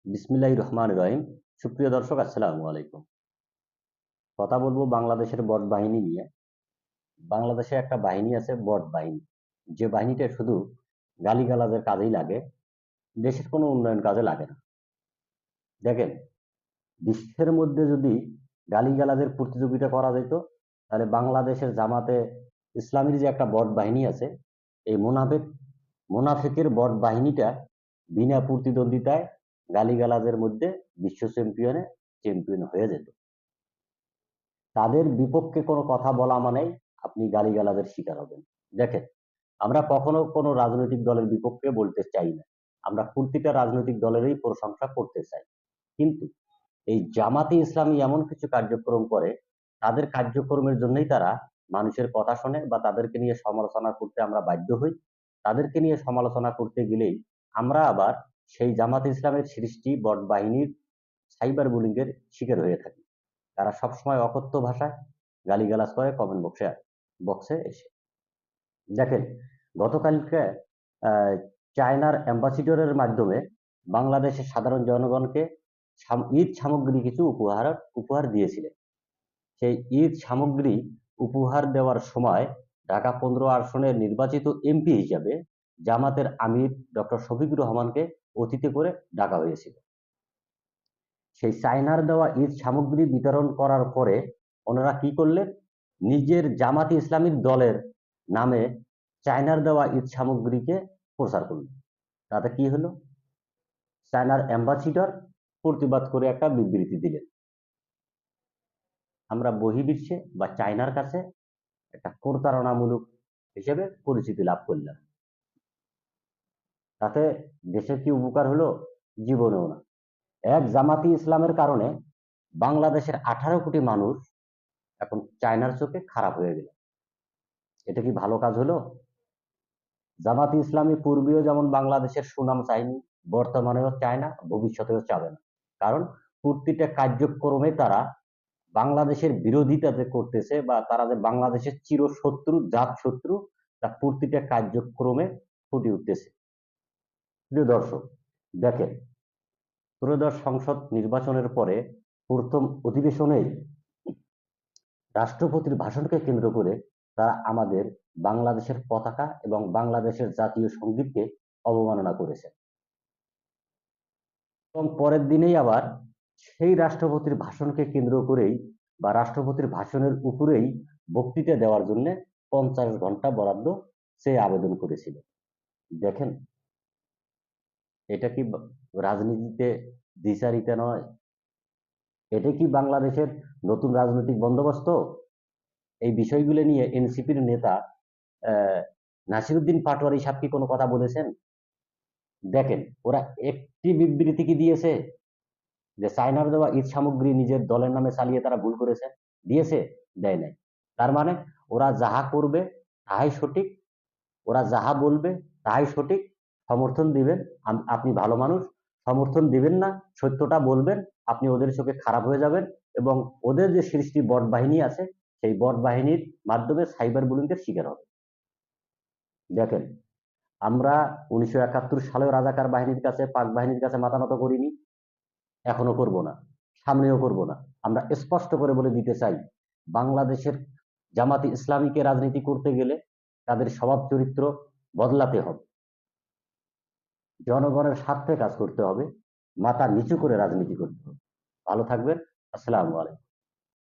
বিসমিল্লাহির রহমানির রহিম। সুপ্রিয় দর্শক, আসসালামু আলাইকুম। কথা বলবো বাংলাদেশের বট বাহিনী নিয়ে। বাংলাদেশে একটা বাহিনী আছে, বট বাহিনী। যে বাহিনীটা শুধু গালিগালাজের কাজেই লাগে, দেশের কোনো উন্নয়ন কাজে লাগে না। দেখেন, বিশ্বের মধ্যে যদি গালিগালাজের প্রতিযোগিতা করা যেত, তাহলে বাংলাদেশের জামাতে ইসলামীর যে একটা বট বাহিনী আছে, এই মোনাফেকের বট বাহিনীটা বিনা প্রতিদ্বন্দ্বিতায় গালিগালাজের মধ্যে বিশ্ব চ্যাম্পিয়ন হয়ে যেত। তাদের বিপক্ষে কোনো কথা বলা মানেই আপনি গালিগালাজের শিকার হবেন। দেখেন, আমরা কখনো কোনো রাজনৈতিক দলের বিপক্ষে বলতে চাই না। আমরা প্রতিটা রাজনৈতিক দলেরই প্রশংসা করতে চাই। কিন্তু এই জামাতে ইসলামী এমন কিছু কার্যক্রম করে, তাদের কার্যক্রমের জন্যই তারা মানুষের কথা শোনে বা তাদেরকে নিয়ে সমালোচনা করতে আমরা বাধ্য হই। তাদেরকে নিয়ে সমালোচনা করতে গেলেই আমরা আবার সেই জামাতে ইসলামের সৃষ্টি বট বাহিনীর সাইবার বুলিং এর শিকার হয়ে থাকি। তারা সবসময় অকথ্য ভাষায় গালিগালাজ করে কমেন্ট বক্সে এসে। দেখেন, গতকালকে আহ, চায়নার অ্যাম্বাসিডরের মাধ্যমে বাংলাদেশের সাধারণ জনগণকে ঈদ সামগ্রী কিছু উপহার দিয়েছিলেন। সেই ঈদ সামগ্রী উপহার দেওয়ার সময় ঢাকা 15 আসনের নির্বাচিত এমপি হিসাবে জামাতের আমির ডক্টর শফিকুর রহমানকে অতিথি করে ডাকা হয়েছিল। সেই চায়নার দেওয়া ঈদ সামগ্রী বিতরণ করার পরে ওনারা কি করলেন, নিজের জামাতে ইসলামীর দলের নামে চায়নার দেওয়া ঈদ সামগ্রীকে প্রচার করলেন। তাতে কি হলো, চায়নার অ্যাম্বাসিডর প্রতিবাদ করে একটা বিবৃতি দিলেন। আমরা বহির্বিশ্বে বা চায়নার কাছে একটা প্রতারণামূলক হিসেবে পরিচিতি লাভ করলাম। তাতে দেশের কি উপকার হলো? জীবনেও না। এক জামাতি ইসলামের কারণে বাংলাদেশের 18 কোটি মানুষ এখন চায়নার চোখে খারাপ হয়ে গেল। এটা কি ভালো কাজ হলো? জামাতি ইসলামী পূর্বেও যেমন বাংলাদেশের সুনাম চায়নি, বর্তমানেও চায় না, ভবিষ্যতেও চাবে না। কারণ প্রতিটা কার্যক্রমে তারা বাংলাদেশের বিরোধিতা যে করতেছে বা তারা যে বাংলাদেশের চিরশত্রু, জাত শত্রু, তা প্রতিটা কার্যক্রমে ফুটে উঠতেছে। প্রিয় দর্শক, দেখেন, ত্রয়োদশ সংসদ নির্বাচনের পরে প্রথম অধিবেশনে রাষ্ট্রপতির ভাষণকে কেন্দ্র করে তারা আমাদের বাংলাদেশের পতাকা এবং বাংলাদেশের জাতীয় সঙ্গীতকে অবমাননা করেছে। এবং পরের দিনেই আবার সেই রাষ্ট্রপতির ভাষণকে কেন্দ্র করেই বা রাষ্ট্রপতির ভাষণের উপরেই বক্তৃতা দেওয়ার জন্য 50 ঘন্টা বরাদ্দ সে আবেদন করেছিল। দেখেন, এটা কি রাজনীতিতে দ্বিচারিতা নয়? এটা কি বাংলাদেশের নতুন রাজনৈতিক বন্দোবস্ত? এই বিষয়গুলো নিয়ে এনসিপির নেতা নাসিরুদ্দিন পাটোয়ারি সাহেব কি কোনো কথা বলেছেন? দেখেন, ওরা একটি বিবৃতি কি দিয়েছে যে চায়নার দেওয়া ঈদ সামগ্রী নিজের দলের নামে চালিয়ে তারা ভুল করেছে? দিয়েছে? দেয় নাই। তার মানে ওরা যাহা করবে তাহাই সঠিক, ওরা যাহা বলবে তাহাই সঠিক। সমর্থন দিবেন, আপনি ভালো মানুষ, সমর্থন দিবেন না, সত্যটা বলবেন, আপনি ওদের চোখে খারাপ হয়ে যাবেন এবং ওদের যে সৃষ্টি বট বাহিনী আছে সেই বট বাহিনীর মাধ্যমে সাইবার বুলিং এর শিকার হবে। দেখেন, আমরা 1971 সালেও রাজাকার বাহিনীর কাছে, পাক বাহিনীর কাছে মাথা নত করিনি, এখনো করব না, সামনেও করব না। আমরা স্পষ্ট করে বলে দিতে চাই, বাংলাদেশের জামাতি ইসলামীকে রাজনীতি করতে গেলে তাদের স্বভাব চরিত্র বদলাতে হবে, জনগণের স্বার্থে কাজ করতে হবে, মাথা নিচু করে রাজনীতি করতে হবে। ভালো থাকবেন। আসসালামু আলাইকুম।